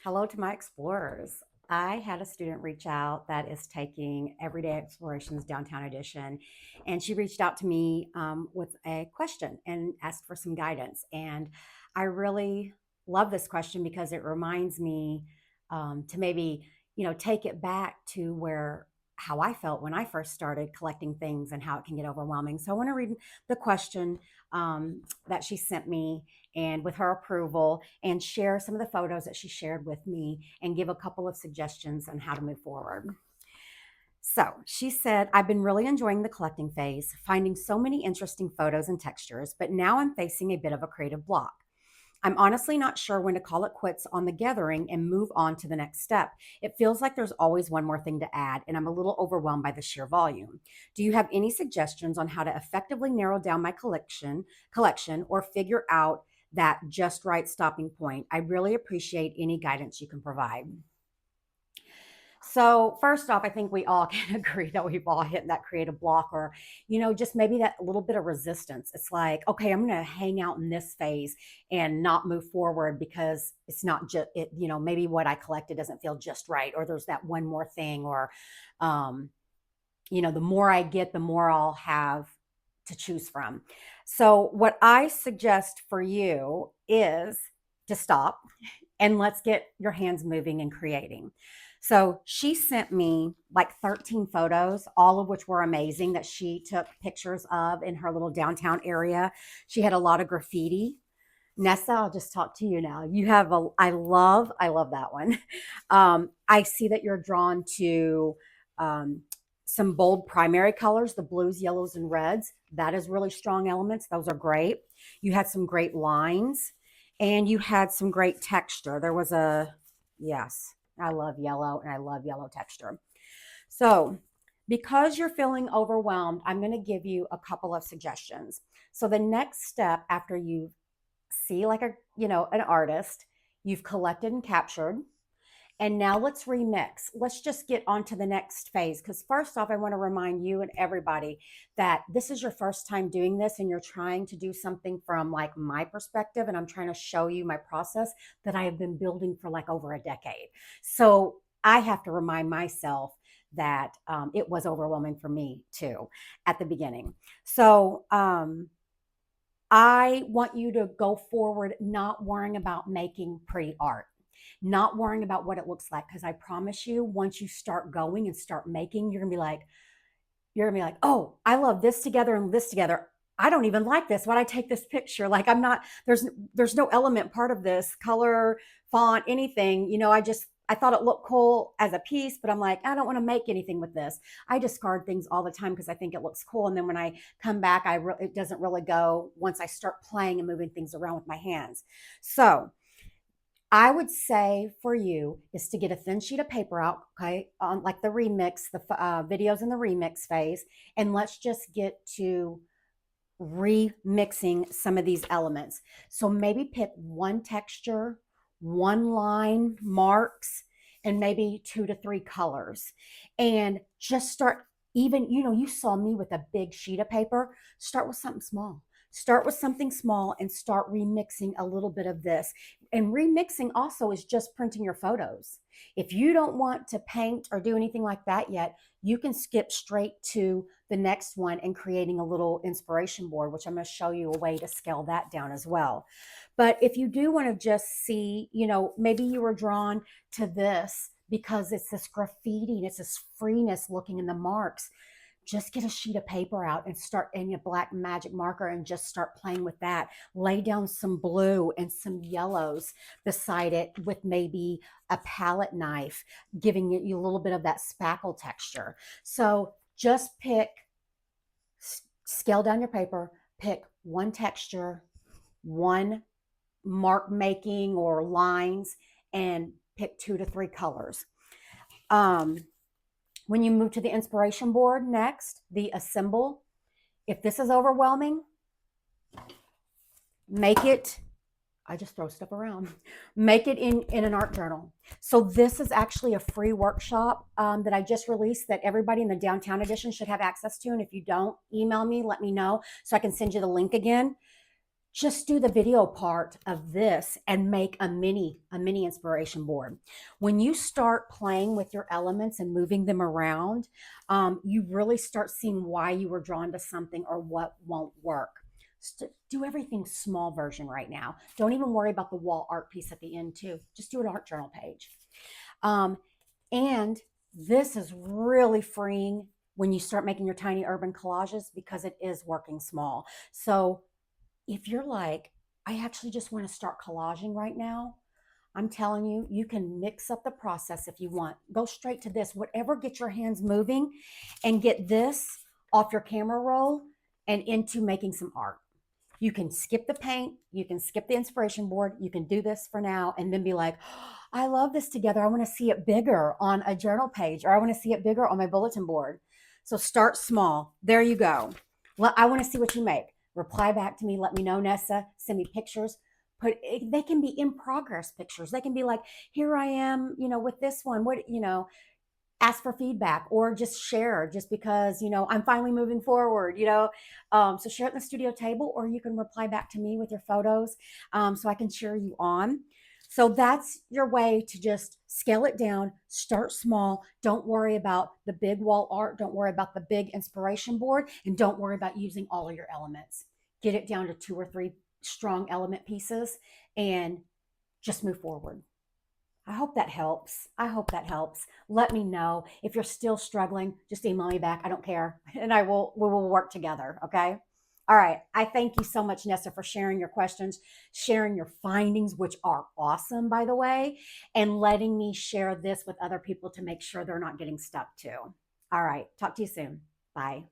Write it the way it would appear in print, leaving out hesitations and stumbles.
Hello to my explorers. I had a student reach out that is taking Everyday Explorations Downtown Edition, and she reached out to me with a question and asked for some guidance. And I really love this question because it reminds me to maybe take it back to where how I felt when I first started collecting things and how it can get overwhelming. So I want to read the question that she sent me, and with her approval, and share some of the photos that she shared with me and give a couple of suggestions on how to move forward. So she said, I've been really enjoying the collecting phase, finding so many interesting photos and textures, but now I'm facing a bit of a creative block. I'm honestly not sure when to call it quits on the gathering and move on to the next step. It feels like there's always one more thing to add, and I'm a little overwhelmed by the sheer volume. Do you have any suggestions on how to effectively narrow down my collection or figure out that just right stopping point? I really appreciate any guidance you can provide. So, first off, I think we all can agree that we've all hit that creative block, or, just maybe that little bit of resistance. It's like, okay, I'm going to hang out in this phase and not move forward because it's not just, maybe what I collected doesn't feel just right, or there's that one more thing, or, um, the more I get, the more I'll have to choose from. So, what I suggest for you is to stop and let's get your hands moving and creating. So she sent me like 13 photos, all of which were amazing, that she took pictures of in her little downtown area. She had a lot of graffiti. Nessa, I'll just talk to you now. You have I love that one. I see that you're drawn to um, some bold primary colors, the blues, yellows, and reds. That is really strong elements. Those are great. You had some great lines, and you had some great texture. There was yes, I love yellow, and I love yellow texture. So, because you're feeling overwhelmed, I'm going to give you a couple of suggestions. So, the next step after you see like an artist, you've collected and captured, and now let's remix. Let's just get on to the next phase. Because first off, I want to remind you and everybody that this is your first time doing this, and you're trying to do something from like my perspective. And I'm trying to show you my process that I have been building for like over a decade. So I have to remind myself that it was overwhelming for me too at the beginning. So, I want you to go forward not worrying about making pretty art, not worrying about what it looks like. Because I promise you, once you start going and start making, you're gonna be like, oh, I love this together and this together. I don't even like this. Why'd I take this picture? Like, I'm not, there's no element part of this, color, font, anything. I thought it looked cool as a piece, but I'm like, I don't want to make anything with this. I discard things all the time because I think it looks cool. And then when I come back, it doesn't really go once I start playing and moving things around with my hands. So I would say for you is to get a thin sheet of paper out, okay, on like the remix, the videos in the remix phase, and let's just get to remixing some of these elements. So maybe pick one texture, one line, marks, and maybe 2 to 3 colors. And just start, even, you saw me with a big sheet of paper. Start with something small. Start with something small and start remixing a little bit of this. And remixing also is just printing your photos. If you don't want to paint or do anything like that yet, you can skip straight to the next one and creating a little inspiration board, which I'm going to show you a way to scale that down as well. But if you do want to just see, maybe you were drawn to this because it's this graffiti and it's this freeness looking in the marks, just get a sheet of paper out and start in your black magic marker and just start playing with that. Lay down some blue and some yellows beside it with maybe a palette knife, giving you a little bit of that spackle texture. So just scale down your paper, pick one texture, one mark making or lines, and pick 2 to 3 colors. When you move to the inspiration board next, the assemble, if this is overwhelming, make it, I just throw stuff around, make it in an art journal. So this is actually a free workshop that I just released that everybody in the downtown edition should have access to. And if you don't, email me, let me know so I can send you the link again. just do the video part of this and make a mini inspiration board. When you start playing with your elements and moving them around, you really start seeing why you were drawn to something or what won't work. Do everything small version right now. Don't even worry about the wall art piece at the end too. Just do an art journal page. um, and this is really freeing when you start making your tiny urban collages, because it is working small. So if you're like, I actually just want to start collaging right now, I'm telling you, you can mix up the process if you want. Go straight to this, whatever gets your hands moving, and get this off your camera roll and into making some art. You can skip the paint, you can skip the inspiration board, you can do this for now and then be like, oh, I love this together. I want to see it bigger on a journal page, or I want to see it bigger on my bulletin board. So start small. There you go. Well, I want to see what you make. Reply back to me. Let me know, Nessa. Send me pictures. They can be in progress pictures. They can be like, here I am, with this one. Ask for feedback, or just share, just because I'm finally moving forward. So share it in the studio table, or you can reply back to me with your photos, so I can cheer you on. So that's your way to just scale it down. Start small. Don't worry about the big wall art. Don't worry about the big inspiration board, and don't worry about using all of your elements. Get it down to 2 or 3 strong element pieces and just move forward. I hope that helps. I hope that helps. Let me know if you're still struggling. Just email me back. I don't care, and we will work together. Okay. All right. I thank you so much, Nessa, for sharing your questions, sharing your findings, which are awesome, by the way, and letting me share this with other people to make sure they're not getting stuck too. All right. Talk to you soon. Bye.